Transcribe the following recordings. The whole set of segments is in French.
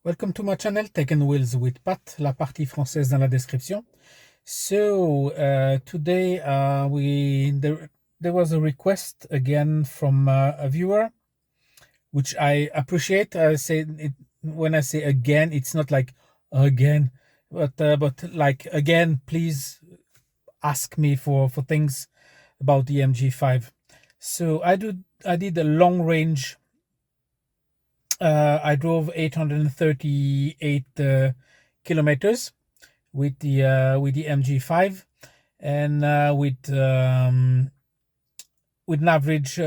Welcome to my channel Tech and Wheels with Pat, la partie française dans la description. So today there was a request again from a viewer, which I appreciate. When I say again, it's not like again, but like again, please ask me for things about the MG5. So I did a long range. I drove 838 kilometers with the MG5, and with an average,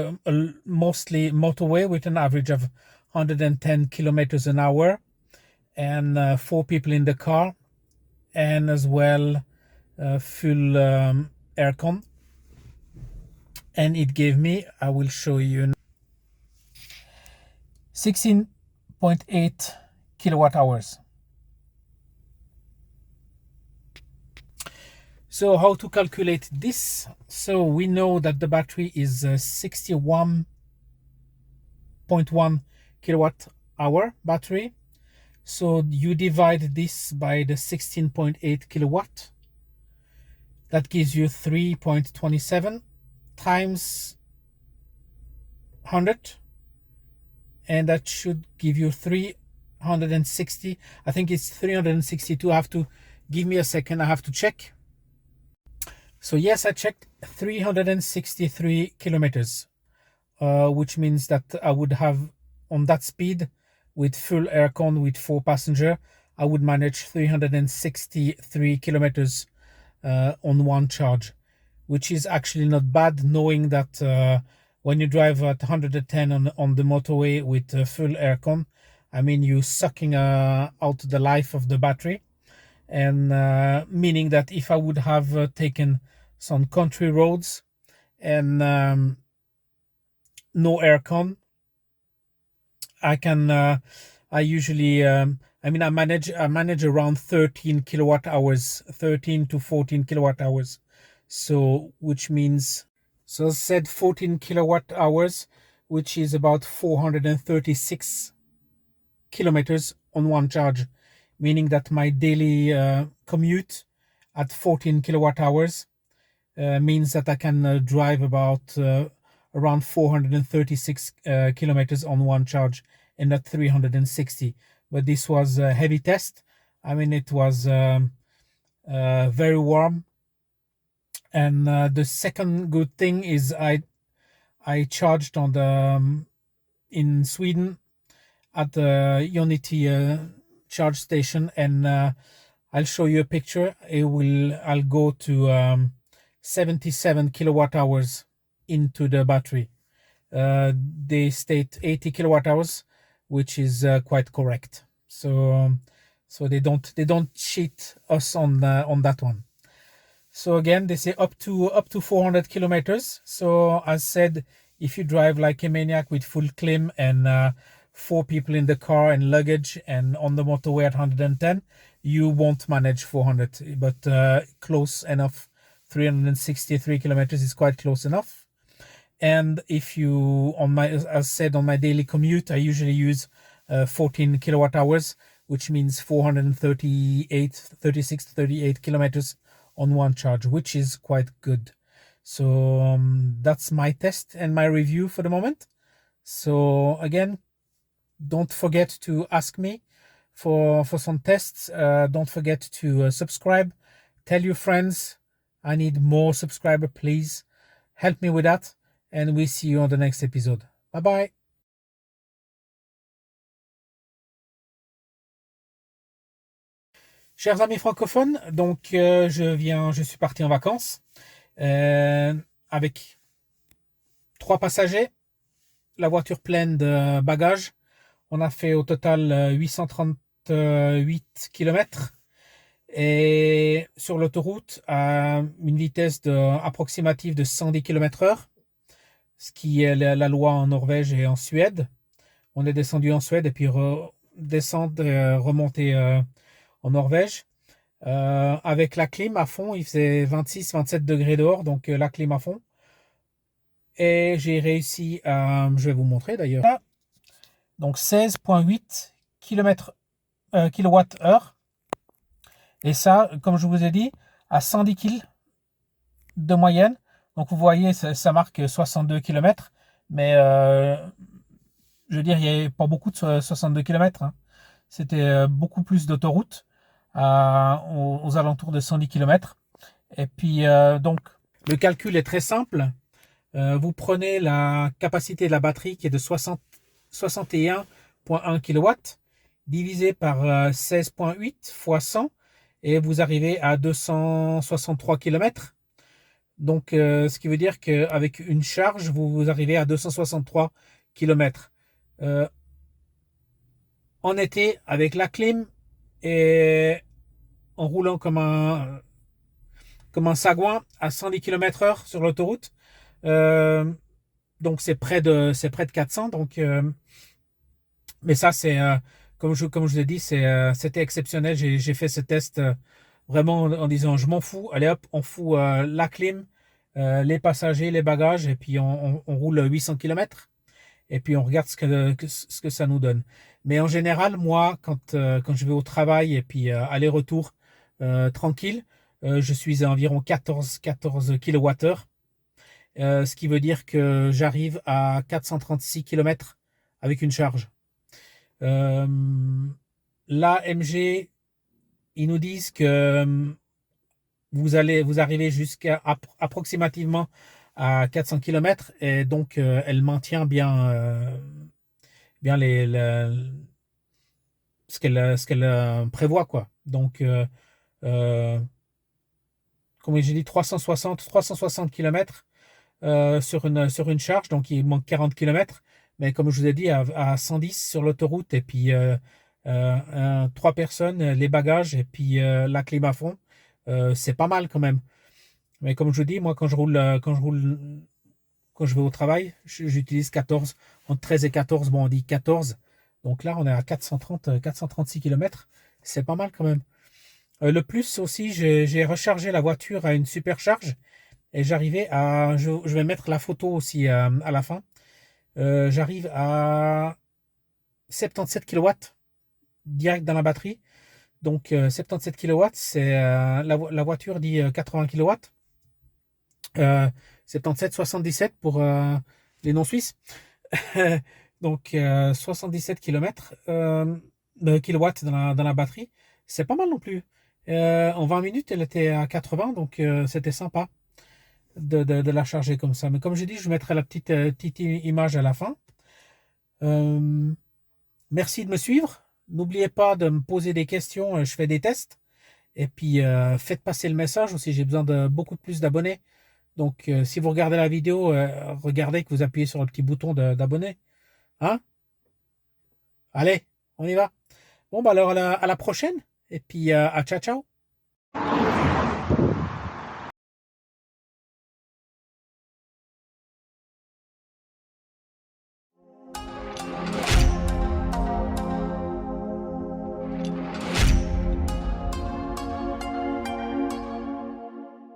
mostly motorway, with an average of 110 kilometers an hour, and 4 people in the car, and as well full aircon. And it gave me, I will show you, 16.8 kilowatt hours. So how to calculate this? So we know that the battery is 61.1 kilowatt hour battery. So you divide this by the 16.8 kilowatt. That gives you 3.27 times 100. And that should give you 360. I think it's 362. I have to give me a second. I have to check. So yes, I checked, 363 kilometers, which means that I would have, on that speed, with full aircon, with 4 passengers, I would manage 363 kilometers on one charge, which is actually not bad, knowing that when you drive at 110 on the motorway with full aircon, I mean, you're sucking out the life of the battery. And meaning that if I would have taken some country roads and no aircon, I usually I manage around 13 kilowatt hours, 13 to 14 kilowatt hours. So which means, so I said 14 kilowatt hours, which is about 436 kilometers on one charge, meaning that my daily commute at 14 kilowatt hours means that I can drive about around 436 kilometers on one charge, and not 360. But this was a heavy test. I mean, it was very warm. And the second good thing is I charged on the in Sweden at the Unity charge station, and I'll show you a picture. I'll go to 77 kilowatt hours into the battery. They state 80 kilowatt hours, which is quite correct. So they don't cheat us on that one. So again, they say up to 400 kilometers. So as said, if you drive like a maniac with full clim and 4 people in the car and luggage and on the motorway at 110, you won't manage 400, but close enough. 363 kilometers is quite close enough. And if you, as said, on my daily commute, I usually use 14 kilowatt hours, which means 38 kilometers on one charge, which is quite good. So that's my test and my review for the moment. So again, don't forget to ask me for some tests. Don't forget to subscribe. Tell your friends. I need more subscribers, please. Help me with that. And we see you on the next episode. Bye bye. Chers amis francophones, donc je suis parti en vacances avec 3 passagers, la voiture pleine de bagages. On a fait au total 838 km. Et sur l'autoroute, à une vitesse approximative de 110 km/h, ce qui est la loi en Norvège et en Suède. On est descendu en Suède et puis remonter en Norvège. Avec la clim à fond, il faisait 26-27 degrés dehors, donc la clim à fond. Et j'ai réussi à, je vais vous montrer d'ailleurs, donc 16,8 km kWh. Et ça, comme je vous ai dit, à 110 kg de moyenne. Donc vous voyez, ça marque 62 km. Mais je veux dire, il n'y avait pas beaucoup de 62 km. Hein. C'était beaucoup plus d'autoroute aux alentours de 110 km. Et puis, donc, le calcul est très simple. Vous prenez la capacité de la batterie qui est de 61,1 kW divisé par 16,8 fois 100 et vous arrivez à 263 km. Donc, ce qui veut dire qu'avec une charge, vous arrivez à 263 km. En été, avec la clim et en roulant comme un sagouin à 110 km/h sur l'autoroute, donc c'est près de 400. Donc, mais ça, c'est comme je vous ai dit, c'était exceptionnel. J'ai fait ce test vraiment en disant je m'en fous. Allez hop, on fout la clim, les passagers, les bagages, et puis on roule 800 km. Et puis on regarde ce que ça nous donne. Mais en général, moi, quand je vais au travail et puis aller-retour tranquille, je suis à environ 14 kWh. Ce qui veut dire que j'arrive à 436 km avec une charge. Là, MG, ils nous disent que vous arrivez jusqu'à approximativement à 400 km et donc elle maintient bien ce qu'elle prévoit, quoi. Donc, comme j'ai dit, 360 km sur une charge, donc il manque 40 km. Mais comme je vous ai dit, à 110 sur l'autoroute, et puis 3 personnes, les bagages, et puis la clim à fond, c'est pas mal quand même. Mais comme je vous dis, moi, quand je vais au travail, j'utilise 14, entre 13 et 14, bon, on dit 14. Donc là, on est à 436 km. C'est pas mal quand même. Le plus aussi, j'ai rechargé la voiture à une supercharge et j'arrivais à. Je vais mettre la photo aussi à la fin. J'arrive à 77 kW direct dans la batterie. Donc 77 kW, c'est la voiture dit 80 kW. 77, 77 pour les non-suisses. Donc 77 km, kilowatts dans la batterie. C'est pas mal non plus. En 20 minutes, elle était à 80, donc c'était sympa de la charger comme ça. Mais comme je dis, je mettrai la petite image à la fin. Merci de me suivre. N'oubliez pas de me poser des questions. Je fais des tests. Et puis, faites passer le message aussi. J'ai besoin de beaucoup plus d'abonnés. Donc, si vous regardez la vidéo, regardez que vous appuyez sur le petit bouton d'abonner. Hein? Allez, on y va. Bon, bah alors à la prochaine. Et puis, à ciao, ciao.